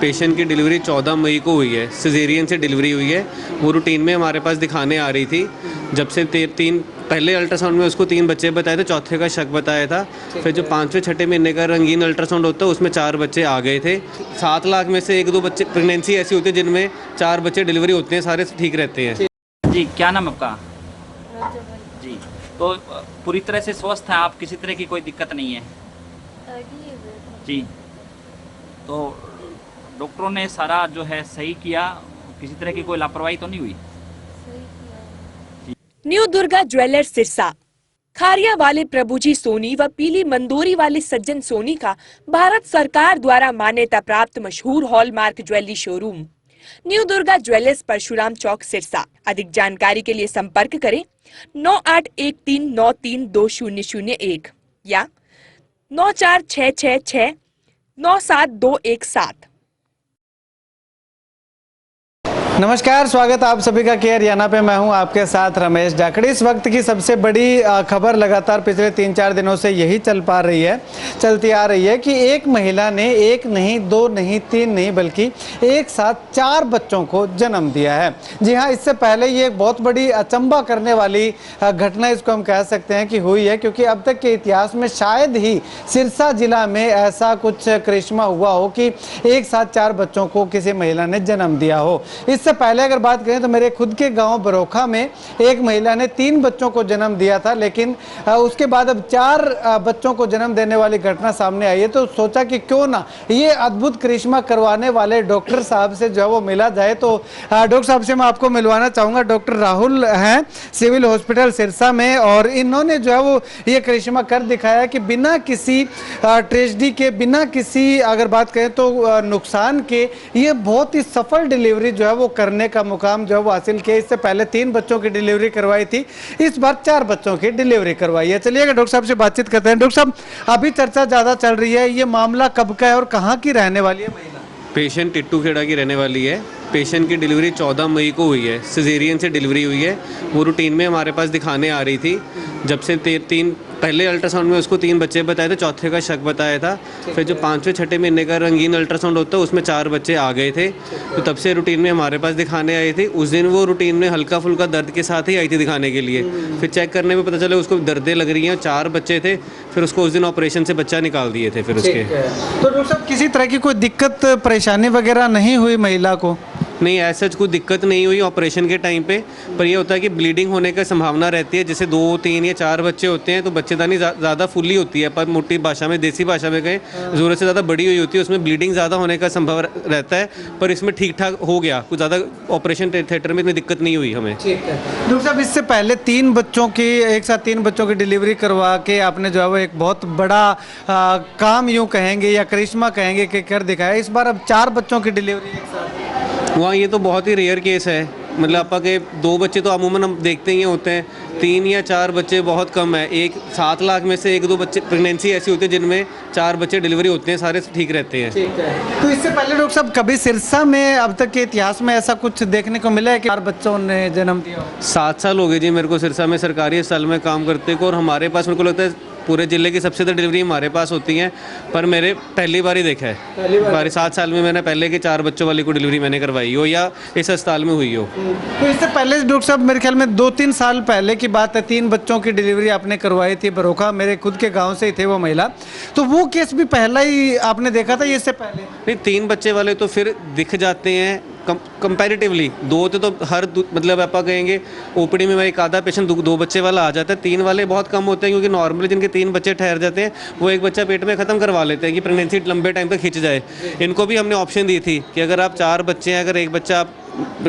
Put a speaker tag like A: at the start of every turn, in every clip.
A: Patient की delivery 14 मई को हुई है, सिजेरियन से डिलीवरी हुई है। वो रूटीन में हमारे पास दिखाने आ रही थी। जब से तीन पहले अल्ट्रासाउंड में उसको 3 बच्चे बताए थे, चौथे का शक बताया था। फिर जो 5वें 6ठे महीने का रंगीन अल्ट्रासाउंड होता है उसमें 4 बच्चे आ गए थे। 7 लाख में से 1-2 बच्चे प्रेगनेंसी ऐसी होती है जिनमें 4 बच्चे डिलीवरी होते हैं, सारे ठीक रहते हैं।
B: जी, क्या नाम आपका? जी, तो पूरी तरह से स्वस्थ हैं आप, किसी तरह की कोई दिक्कत नहीं है? जी, तो डॉक्टरों ने सारा जो है सही किया, किसी तरह की कोई लापरवाही तो नहीं हुई?
C: न्यू दुर्गा ज्वेलर्स सिरसा, खारिया वाले प्रभुजी सोनी व पीली मंदोरी वाले सज्जन सोनी का भारत सरकार द्वारा मान्यता प्राप्त मशहूर hallmark jewellery showroom new Durga jewellers, Parshuram Chowk, Sirsa. अधिक जानकारी के लिए संपर्क करें 9813932001 या 9466697217।
D: नमस्कार, स्वागत आप सभी का केयर याना पे। मैं हूं आपके साथ रमेश जाखड़ी। इस वक्त की सबसे बड़ी खबर लगातार पिछले 3-4 दिनों से यही चलती आ रही है कि एक महिला ने 1 नहीं 2 नहीं 3 नहीं बल्कि एक साथ 4 बच्चों को जन्म दिया है। जी हां, इससे पहले ये एक बहुत बड़ी अचंभा करने वाली घटना इसको हम कह सकते हैं कि हुई है, क्योंकि अब तक के इतिहास में शायद ही सिरसा जिला में ऐसा कुछ करिश्मा हुआ हो कि एक साथ 4 बच्चों को किसी महिला ने जन्म दिया हो। इससे पहले अगर बात करें तो मेरे खुद के गांव बरोखा में एक महिला ने 3 बच्चों को जन्म दिया था, लेकिन उसके बाद अब 4 बच्चों को जन्म देने वाली घटना सामने आई है। तो सोचा कि क्यों ना ये अद्भुत करिश्मा करवाने वाले डॉक्टर साहब से जो है वो मिला जाए। तो डॉक्टर साहब से मैं आपको मिलवाना चाहूँगा। डॉक्टर राहुल हैं सिविल हॉस्पिटल सिरसा में, और इन्होंने जो है वो ये करिश्मा कर दिखाया कि बिना किसी ट्रेजेडी के, बिना किसी अगर बात करें तो नुकसान के, ये बहुत ही सफल डिलीवरी जो है वो करने का मुकाम जो है वो हासिल किया। इससे पहले 3 बच्चों की डिलीवरी करवाई थी, इस बार 4 बच्चों की डिलीवरी करवाई है। चलिएगा डॉक्टर साहब से बातचीत करते हैं। डॉक्टर साहब, अभी चर्चा ज्यादा चल रही है, ये मामला कब का है और कहाँ की रहने वाली है महिला?
A: पेशेंट टिट्टू खेड़ा की रहने वाली है। पेशेंट की डिलीवरी 14 मई को हुई है, सिजेरियन से डिलीवरी हुई है। वो रूटीन में हमारे पास दिखाने आ रही थी। जब से पहले अल्ट्रासाउंड में उसको 3 बच्चे बताए थे, चौथे का शक बताया था। फिर जो 5वें 6ठे महीने का रंगीन अल्ट्रासाउंड होता है उसमें 4 बच्चे आ गए थे। तो तब से रूटीन में हमारे पास दिखाने आई थी। उस दिन वो रूटीन में हल्का फुल्का दर्द के साथ ही आई थी दिखाने के लिए। फिर चेक करने में पता चला उसको दर्दें लग रही हैं, 4 बच्चे थे। फिर उसको उस दिन ऑपरेशन से बच्चा निकाल दिए थे फिर उसके।
D: तो डॉक्टर साहब, किसी तरह की कोई दिक्कत परेशानी वगैरह नहीं हुई महिला को?
A: नहीं, ऐसा कोई दिक्कत नहीं हुई ऑपरेशन के टाइम पे। पर ये होता है कि ब्लीडिंग होने का संभावना रहती है। जैसे 2, 3 या 4 बच्चे होते हैं तो बच्चेदानी ज़्यादा फुली होती है, पर मोटी भाषा में, देसी भाषा में कहें, ज़रूरत से ज़्यादा बड़ी हुई होती है, उसमें ब्लीडिंग ज़्यादा होने का संभव रहता है। पर इसमें ठीक ठाक हो गया, कुछ ज़्यादा ऑपरेशन थिएटर में इतनी दिक्कत नहीं हुई हमें।
D: ठीक है डॉक्टर साहब, इससे पहले 3 बच्चों की, एक साथ 3 बच्चों की डिलीवरी करवा के आपने जो है वो एक बहुत बड़ा काम यूँ कहेंगे या करिश्मा कहेंगे कि कर दिखाया। इस बार अब 4 बच्चों की डिलीवरी एक साथ।
A: वहाँ ये तो बहुत ही रेयर केस है। मतलब आपा के 2 बच्चे तो अमूमन हम देखते ही होते हैं, 3 या 4 बच्चे बहुत कम है। 7 लाख में से 1-2 बच्चे प्रेगनेंसी ऐसी होती है जिनमें 4 बच्चे डिलीवरी होते हैं, सारे ठीक रहते हैं।
D: ठीक है। तो इससे पहले डॉक्टर साहब, कभी सिरसा में अब तक के इतिहास में ऐसा कुछ देखने को मिला है कि 4 बच्चों ने जन्म दिया?
A: 7 साल हो गए जी मेरे को सिरसा में सरकारी अस्पताल में काम करते को, और हमारे पास मेरे को लगता है पूरे ज़िले की सबसे ज़्यादा डिलीवरी हमारे पास होती हैं। पर मेरे पहली बार ही देखा है, पहली 7 साल में मैंने पहले के 4 बच्चों वाली को डिलीवरी मैंने करवाई हो या इस अस्पताल में हुई हो।
D: तो इससे पहले डॉक्टर साहब, मेरे ख्याल में 2-3 साल पहले की बात है, 3 बच्चों की डिलीवरी आपने करवाई थी बरोखा। मेरे खुद के गाँव से ही थे वो महिला। तो वो केस भी पहला ही आपने देखा था, ये इससे पहले?
A: नहीं, 3 बच्चे वाले तो फिर दिख जाते हैं कंपैरेटिवली। 2 तो हर मतलब आप कहेंगे ओपीडी में एक आधा पेशेंट 2 बच्चे वाला आ जाता है। 3 वाले बहुत कम होते हैं, क्योंकि नॉर्मली जिनके 3 बच्चे ठहर जाते हैं वो 1 बच्चा पेट में ख़त्म करवा लेते हैं कि प्रेगनेंसी लंबे टाइम तक खिंच जाए। इनको भी हमने ऑप्शन दी थी कि अगर आप 4 बच्चे हैं, अगर 1 बच्चा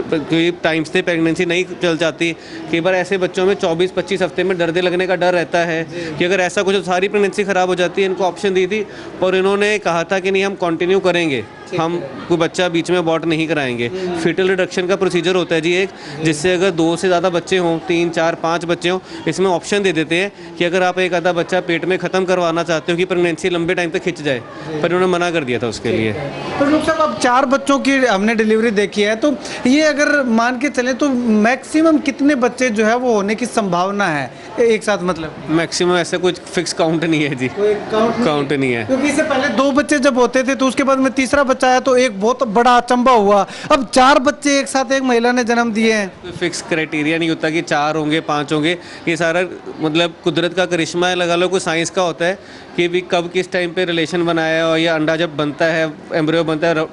A: कोई टाइम से प्रेगनेंसी नहीं चल जाती, कई बार ऐसे बच्चों में 24-25 हफ्ते में दर्द लगने का डर रहता है कि अगर ऐसा कुछ, सारी प्रेगनेंसी ख़राब हो जाती है। इनको ऑप्शन दी थी और इन्होंने कहा था कि नहीं, हम कंटिन्यू करेंगे, हम कोई बच्चा बीच में अबॉर्ट नहीं कराएंगे। फीटल रिडक्शन का प्रोसीजर होता है जी एक, जिससे अगर 2 से ज़्यादा बच्चे हों, 3, 4, 5 बच्चे हों, इसमें ऑप्शन दे देते हैं कि अगर आप एक आधा बच्चा पेट में ख़त्म करवाना चाहते हो कि प्रेगनेंसी लंबे टाइम तक खिंच जाए, पर इन्होंने मना कर दिया था उसके लिए।
D: तो डॉक्टर साहब, अब 4 बच्चों की हमने डिलीवरी देखी है, तो ये अगर मान के चले तो मैक्सिमम कितने बच्चे जो है वो होने की संभावना है एक साथ? मतलब
A: मैक्सिमम ऐसा कुछ फिक्स काउंट नहीं है जी, काउंट नहीं है।
D: क्योंकि इससे पहले 2 बच्चे जब होते थे तो उसके बाद में तीसरा बच्चा सोचा है तो एक बहुत बड़ा अचंभा हुआ। अब 4 बच्चे एक साथ एक महिला ने जन्म दिए हैं।
A: कोई फिक्स क्राइटेरिया नहीं होता कि 4 होंगे 5 होंगे, ये सारा मतलब कुदरत का करिश्मा है, लगा लो। कोई साइंस का होता है कि भी कब किस टाइम पे रिलेशन बनाया हो, या अंडा जब बनता है, एम्ब्रियो बनता है,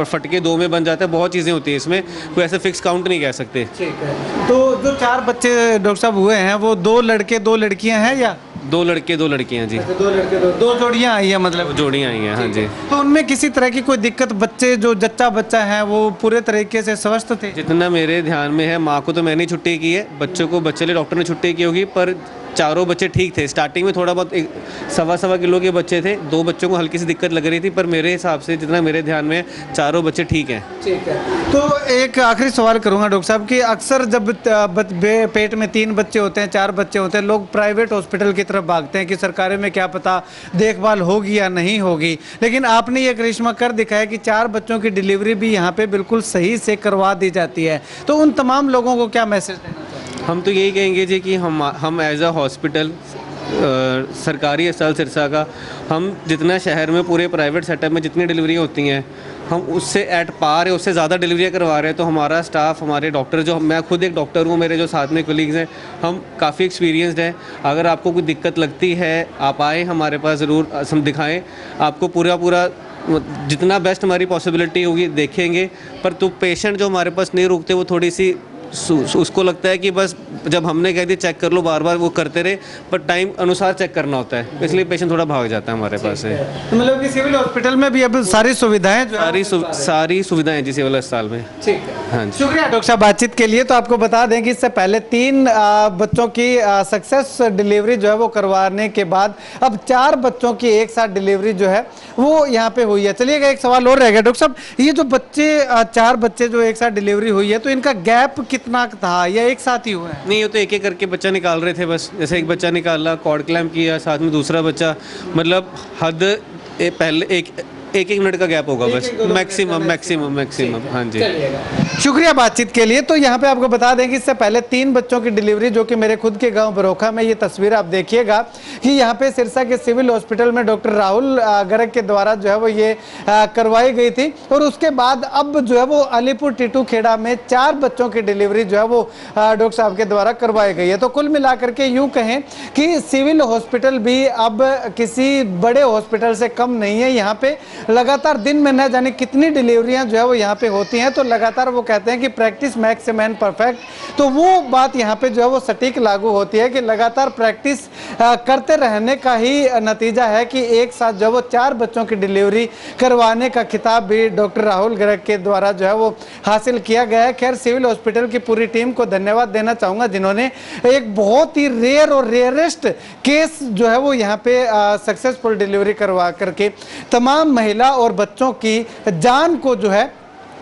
A: फटके 2 में बन जाता है, बहुत चीज़ें होती हैं इसमें, कोई ऐसे फिक्स काउंट नहीं कह सकते।
D: ठीक है, तो जो 4 बच्चे डॉक्टर साहब हुए हैं वो 2 लड़के 2 लड़कियां हैं या
A: 2 लड़के 2 लड़कियां जी,
D: 2 लड़के 2 जोड़ियां आई है मतलब?
A: जोड़ियाँ आई हैं, हाँ जी।
D: तो उनमें किसी तरह की कोई दिक्कत, बच्चे जो जच्चा बच्चा है वो पूरे तरीके से स्वस्थ थे?
A: जितना मेरे ध्यान में है, माँ को तो मैंने छुट्टी की है, बच्चों को बच्चे लिए डॉक्टर ने छुट्टी की होगी, पर चारों बच्चे ठीक थे। स्टार्टिंग में थोड़ा बहुत 1.25 किलो के बच्चे थे, 2 बच्चों को हल्की सी दिक्कत लग रही थी, पर मेरे हिसाब से जितना मेरे ध्यान में है, चारों बच्चे ठीक हैं।
D: ठीक है, तो एक आखिरी सवाल करूंगा डॉक्टर साहब कि अक्सर जब पेट में 3 बच्चे होते हैं, 4 बच्चे होते हैं, लोग प्राइवेट हॉस्पिटल की तरफ भागते हैं कि सरकारी में क्या पता देखभाल होगी या नहीं होगी, लेकिन आपने ये करिश्मा कर दिखाया कि 4 बच्चों की डिलीवरी भी यहाँ पे बिल्कुल सही से करवा दी जाती है। तो उन तमाम लोगों को क्या मैसेज देना चाहिए?
A: हम तो यही कहेंगे जी कि हम एज अ हॉस्पिटल, सरकारी अस्पताल सिरसा का, हम जितना शहर में पूरे प्राइवेट सेटअप में जितनी डिलीवरियाँ होती हैं, हम उससे एट पार है, उससे ज़्यादा डिलीवरियाँ करवा रहे हैं। तो हमारा स्टाफ, हमारे डॉक्टर, जो मैं खुद एक डॉक्टर हूँ, मेरे जो साथ में कोलीग्स हैं, हम काफ़ी एक्सपीरियंसड हैं। अगर आपको कोई दिक्कत लगती है, आप आएँ हमारे पास, ज़रूर हम दिखाएँ आपको, पूरा जितना बेस्ट हमारी पॉसिबिलिटी होगी देखेंगे। पर तो पेशेंट जो हमारे पास नहीं रुकते, वो थोड़ी सी उसको लगता है कि बस जब हमने कह दिया चेक कर लो, बार बार वो करते रहे, पर टाइम अनुसार चेक करना होता है, इसलिए पेशेंट थोड़ा भाग जाता है हमारे पास से।
D: तो मतलब कि सिविल हॉस्पिटल में भी अब सारी सुविधाएं जो है,
A: सारी सुविधाएं जी सिविल अस्पताल में।
D: ठीक है,
A: हाँ जी,
D: शुक्रिया डॉक्टर साहब बातचीत के लिए। तो आपको बता दें कि इससे पहले 3 बच्चों की सक्सेस डिलीवरी जो है वो करवाने के बाद अब 4 बच्चों की एक साथ डिलीवरी जो है वो यहाँ पे हुई है। चलिएगा, एक सवाल और रह गया डॉक्टर साहब, ये जो बच्चे 4 बच्चे जो एक साथ डिलीवरी हुई है, तो इनका गैप कितना था या एक साथ ही हुआ है?
A: नहीं, ये तो एक एक करके बच्चा निकाल रहे थे बस। जैसे एक बच्चा निकाला, कॉर्ड क्लैम्प किया, साथ में दूसरा बच्चा, मतलब हद पहले एक मिनट का गैप होगा बस, मैक्सिमम। हाँ जी,
D: शुक्रिया बातचीत के लिए। तो यहाँ पे आपको बता दें कि इससे पहले 3 बच्चों की डिलीवरी, जो कि मेरे खुद के गांव बरोखा में, ये तस्वीर आप देखिएगा कि यहाँ पे सिरसा के सिविल हॉस्पिटल में डॉक्टर राहुल गर्ग के द्वारा जो है वो ये करवाई गई थी। और उसके बाद अब जो है वो अलीपुर टीटू खेड़ा में 4 बच्चों की डिलीवरी जो है वो डॉक्टर साहब के द्वारा करवाई गई है। तो कुल मिलाकर के यूँ कहें कि सिविल हॉस्पिटल भी अब किसी बड़े हॉस्पिटल से कम नहीं है। यहाँ पे लगातार दिन में न जाने कितनी डिलीवरियां जो है वो यहाँ पे होती हैं। तो लगातार वो कहते हैं कि प्रैक्टिस मैक्स मैन परफेक्ट, तो वो बात यहाँ पे जो है वो सटीक लागू होती है कि लगातार प्रैक्टिस करते रहने का ही नतीजा है कि एक साथ जो वो 4 बच्चों की डिलीवरी करवाने का खिताब भी डॉक्टर राहुल गर्ग के द्वारा जो है वो हासिल किया गया है। खैर, सिविल हॉस्पिटल की पूरी टीम को धन्यवाद देना चाहूँगा, जिन्होंने एक बहुत ही रेयर और रेयरेस्ट केस जो है वो यहाँ पे सक्सेसफुल डिलीवरी करवा करके तमाम महिला और बच्चों की जान को जो है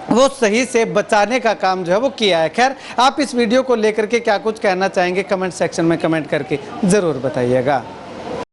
D: वो सही से बचाने का काम जो है वो किया है। खैर, आप इस वीडियो को लेकर के क्या कुछ कहना चाहेंगे, कमेंट सेक्शन में कमेंट करके ज़रूर बताइएगा।